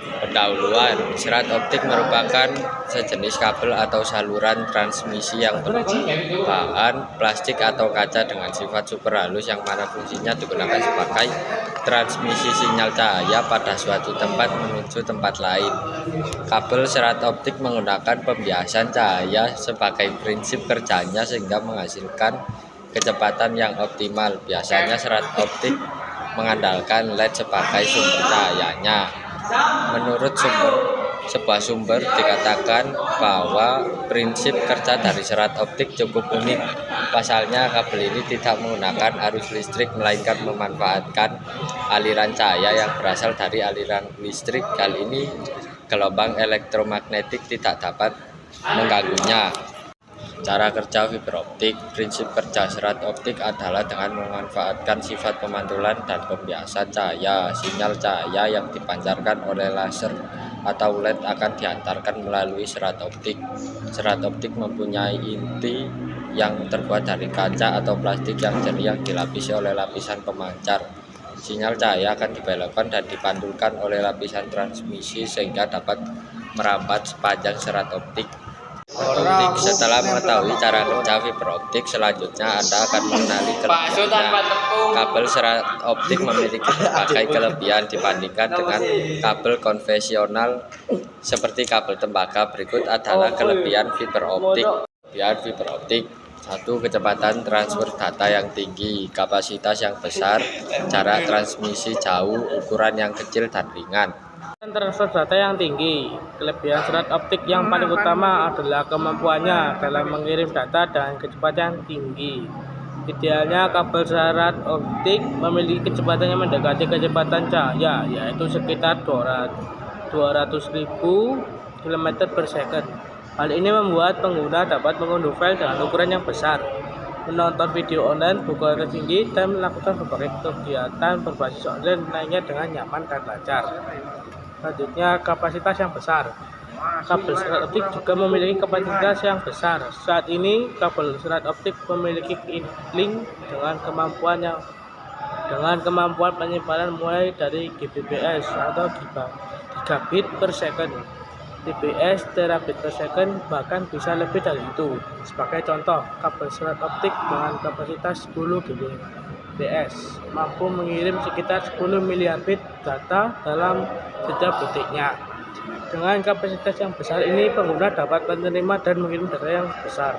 Pendahuluan, serat optik merupakan sejenis kabel atau saluran transmisi yang berbahan plastik atau kaca dengan sifat super halus yang mana fungsinya digunakan sebagai transmisi sinyal cahaya pada suatu tempat menuju tempat lain. Kabel serat optik menggunakan pembiasan cahaya sebagai prinsip kerjanya sehingga menghasilkan kecepatan yang optimal. Biasanya serat optik mengandalkan LED sebagai sumber cahayanya. Menurut sebuah sumber dikatakan bahwa prinsip kerja dari serat optik cukup unik. Pasalnya kabel ini tidak menggunakan arus listrik melainkan memanfaatkan aliran cahaya yang berasal dari aliran listrik. Hal ini gelombang elektromagnetik tidak dapat mengganggunya. Cara kerja fiber optik. Prinsip kerja serat optik adalah dengan memanfaatkan sifat pemantulan dan pembiasan cahaya. Sinyal cahaya yang dipancarkan oleh laser atau LED akan diantarkan melalui serat optik. Serat optik mempunyai inti yang terbuat dari kaca atau plastik yang jeli yang dilapisi oleh lapisan pemancar. Sinyal cahaya akan dibelokkan dan dipantulkan oleh lapisan transmisi sehingga dapat merambat sepanjang serat optik. Setelah mengetahui cara kerja fiber optik, selanjutnya Anda akan mengenali kelebihannya. Kabel serat optik memiliki berbagai kelebihan dibandingkan dengan kabel konvensional seperti kabel tembaga. Berikut adalah kelebihan fiber optik. Kelebihan fiber optik: 1. Kecepatan transfer data yang tinggi, kapasitas yang besar, jarak transmisi jauh, ukuran yang kecil dan ringan. Transfer data yang tinggi. Kelebihan serat optik yang paling utama adalah kemampuannya dalam mengirim data dengan kecepatan tinggi. Idealnya kabel serat optik memiliki kecepatan yang mendekati kecepatan cahaya, yaitu sekitar 200.000 km per second. Hal ini membuat pengguna dapat mengunduh file dengan ukuran yang besar, menonton video online berkualitas tinggi, dan melakukan berbagai kegiatan berbasis online lainnya dengan nyaman dan lancar. Selanjutnya, kapasitas yang besar. Kabel serat optik juga memiliki kapasitas yang besar. Saat ini, kabel serat optik memiliki link dengan kemampuan penyimpanan mulai dari Gbps atau gigabit per second, TBS terabit per second, bahkan bisa lebih dari itu. Sebagai contoh, kabel serat optik dengan kapasitas 10 Gbps mampu mengirim sekitar 10 miliar bit data dalam setiap detiknya. Dengan kapasitas yang besar ini, pengguna dapat menerima dan mengirim data yang besar.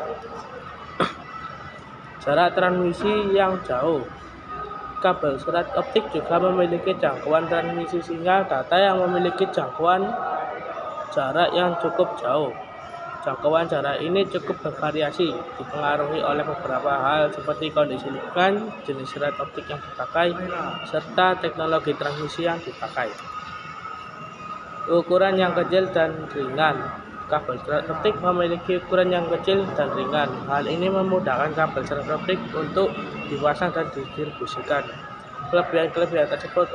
Jarak transmisi yang jauh. Kabel serat optik juga memiliki jangkauan transmisi sinyal data yang memiliki jangkauan jarak yang cukup jauh. Jangkauan jarak ini cukup bervariasi, dipengaruhi oleh beberapa hal seperti kondisi lingkungan, jenis serat optik yang dipakai, serta teknologi transmisi yang dipakai. Ukuran yang kecil dan ringan. Kabel serat optik memiliki ukuran yang kecil dan ringan. Hal ini memudahkan kabel serat optik untuk dipasang dan didistribusikan. Kelebihan tersebut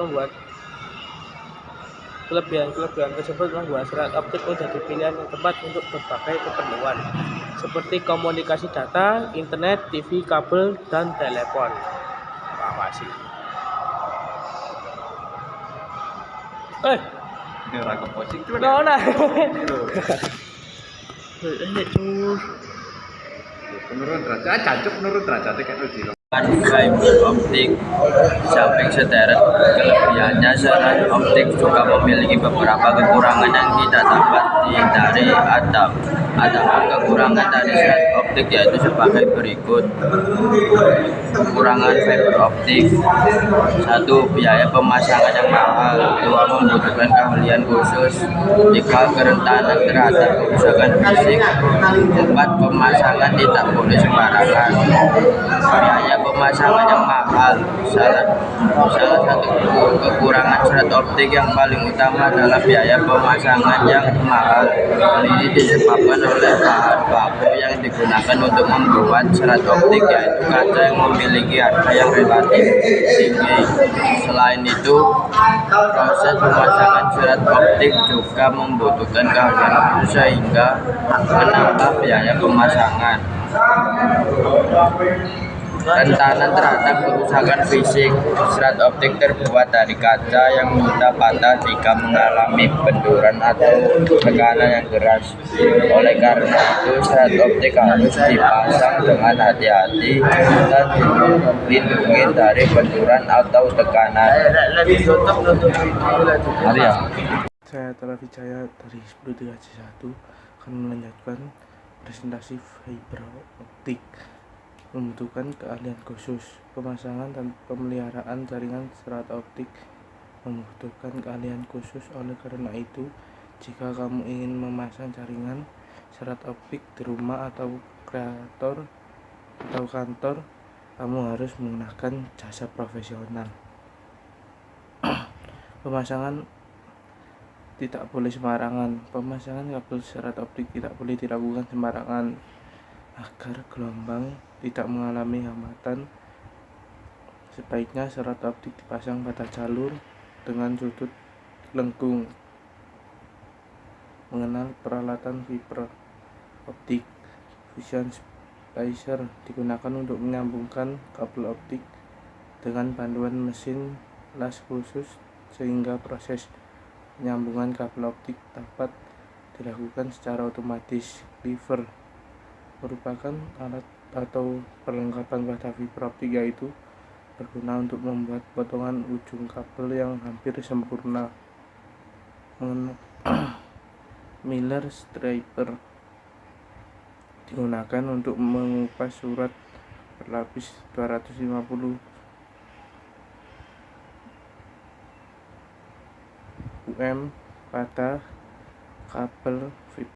membuat serat optik menjadi pilihan yang tepat untuk berbagai keperluan, seperti komunikasi data, internet, TV, kabel, dan telepon. Terima kasih. Fiber optik. Samping sederet kelebihannya, serat optik juga memiliki beberapa kekurangan yang tidak dapat dihindari. Ada kekurangan dari serat optik yaitu sebagai berikut. Kekurangan fiber optik: 1. Biaya pemasangan yang mahal. 2. Membutuhkan keahlian khusus. 3. Kerentanan terhadap kerusakan fisik. 4. Pemasangan tidak boleh sembarangan. Biaya pemasangan yang mahal. Salah satu kekurangan serat optik yang paling utama adalah biaya pemasangan yang mahal. Hal ini disebabkan oleh bahan baku yang digunakan untuk membuat serat optik, yaitu kaca yang memiliki harga yang relatif tinggi. Selain itu, proses pemasangan serat optik juga membutuhkan keahlian khusus sehingga menambah biaya pemasangan. Rentanan terhadap kerusakan fisik. Serat optik terbuat dari kaca yang mudah patah jika mengalami benturan atau tekanan yang keras. Oleh karena itu, serat optik harus dipasang dengan hati-hati dan dilindungi dari benturan atau tekanan. Saya Tara Wijaya dari 1031 akan melanjutkan presentasi fiber optik. Membutuhkan keahlian khusus. Pemasangan dan pemeliharaan jaringan serat optik membutuhkan keahlian khusus. Oleh karena itu, jika kamu ingin memasang jaringan serat optik di rumah atau kreator atau kantor, kamu harus menggunakan jasa profesional. Pemasangan tidak boleh sembarangan. Pemasangan kabel serat optik tidak boleh dilakukan sembarangan. Agar gelombang tidak mengalami hambatan, sebaiknya serat optik dipasang pada jalur dengan sudut lengkung. Mengenal peralatan fiber optik. Fusion splicer digunakan untuk menyambungkan kabel optik dengan bantuan mesin las khusus sehingga proses penyambungan kabel optik dapat dilakukan secara otomatis. Cleaver merupakan alat atau perlengkapan pada fiber optik, yaitu berguna untuk membuat potongan ujung kabel yang hampir sempurna. Miller striper digunakan untuk mengupas surat berlapis 250 pada kabel fiber